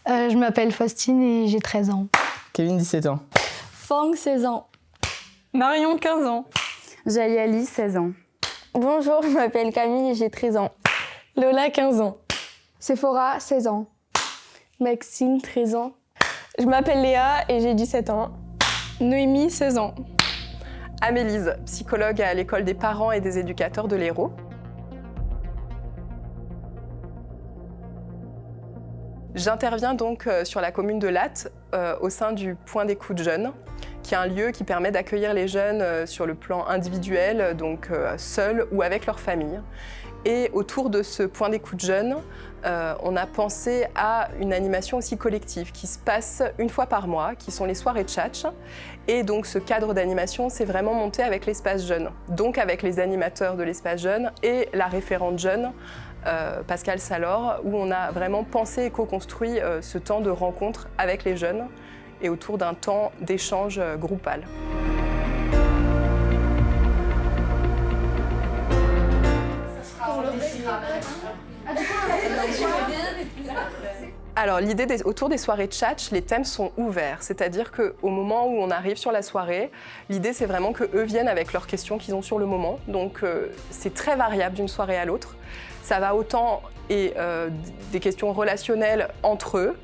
Je m'appelle Faustine et j'ai 13 ans. Kevin, 17 ans. Fang, 16 ans. Marion, 15 ans. Jayali, 16 ans. Bonjour, je m'appelle Camille et j'ai 13 ans. Lola, 15 ans. Sephora, 16 ans. Maxime, 13 ans. Je m'appelle Léa et j'ai 17 ans. Noémie, 16 ans. Amélise, psychologue à l'école des parents et des éducateurs de l'Hérault. J'interviens donc sur la commune de Lattes au sein du Point d'écoute jeunes, qui est un lieu qui permet d'accueillir les jeunes sur le plan individuel, donc seuls ou avec leur famille. Et autour de ce Point d'écoute jeunes, on a pensé à une animation aussi collective qui se passe une fois par mois, qui sont les soirées tchatch. Et donc ce cadre d'animation, c'est vraiment monté avec l'espace jeune, donc avec les animateurs de l'espace jeune et la référente jeune, Pascal Salor, où on a vraiment pensé et co-construit ce temps de rencontre avec les jeunes et autour d'un temps d'échange groupal. Alors l'idée autour des soirées tchatch, les thèmes sont ouverts, c'est-à-dire qu'au moment où on arrive sur la soirée, l'idée c'est vraiment qu'eux viennent avec leurs questions qu'ils ont sur le moment, donc c'est très variable d'une soirée à l'autre. Ça va autant des questions relationnelles entre eux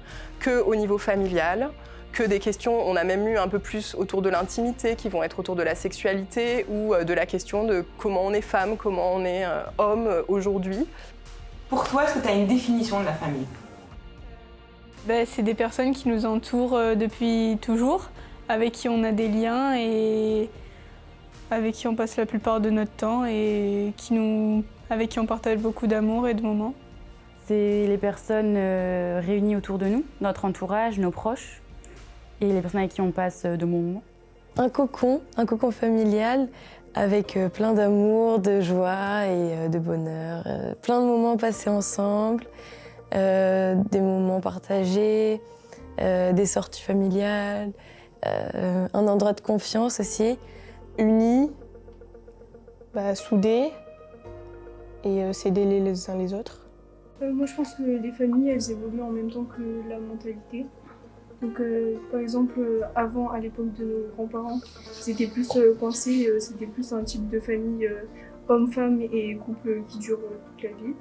qu'au niveau familial, que des questions, on a même eu un peu plus autour de l'intimité, qui vont être autour de la sexualité ou de la question de comment on est femme, comment on est homme aujourd'hui. Pour toi, est-ce que tu as une définition de la famille ? C'est des personnes qui nous entourent depuis toujours, avec qui on a des liens et avec qui on passe la plupart de notre temps et avec qui on partage beaucoup d'amour et de moments. C'est les personnes réunies autour de nous, notre entourage, nos proches, et les personnes avec qui on passe de bons moments. Un cocon familial avec plein d'amour, de joie et de bonheur, plein de moments passés ensemble, des moments partagés, des sorties familiales, un endroit de confiance aussi, unis. Soudés et s'aider les uns les autres. Moi, je pense que les familles, elles évoluent en même temps que la mentalité. Donc, par exemple, avant, à l'époque de nos grands-parents, c'était plus pensé, c'était plus un type de famille homme-femme et couple qui dure toute la vie.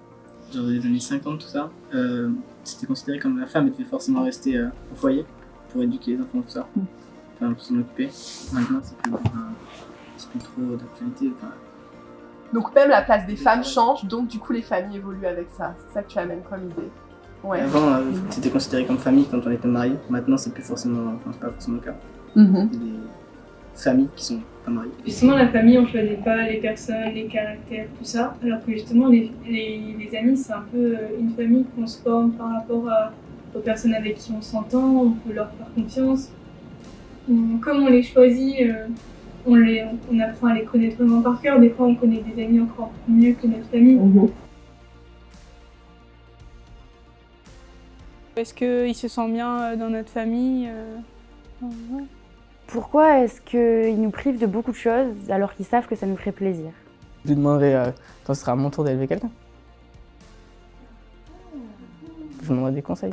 Genre dans les années 50, tout ça, c'était considéré comme la femme devait forcément rester au foyer pour éduquer les enfants, tout ça. Enfin, pour s'en occuper. Maintenant, c'est plus trop d'actualité. Donc même la place des femmes change, donc du coup les familles évoluent avec ça. C'est ça que tu amènes comme idée. Ouais. Avant, c'était considéré comme famille quand on était marié. Maintenant, c'est pas forcément le cas. Il y a des familles qui sont pas mariées. Justement, la famille, on choisit pas les personnes, les caractères, tout ça. Alors que justement, les amis, c'est un peu une famille qu'on se forme par rapport aux personnes avec qui on s'entend, on peut leur faire confiance. Comme on les choisit, on apprend à les connaître vraiment par cœur. Des fois, on connaît des amis encore mieux que notre famille. Est-ce qu'il se sent bien dans notre famille ouais. Pourquoi est-ce qu'ils nous privent de beaucoup de choses alors qu'ils savent que ça nous ferait plaisir ? Je lui demanderai quand ce sera à mon tour d'élever quelqu'un. Je lui demanderai des conseils.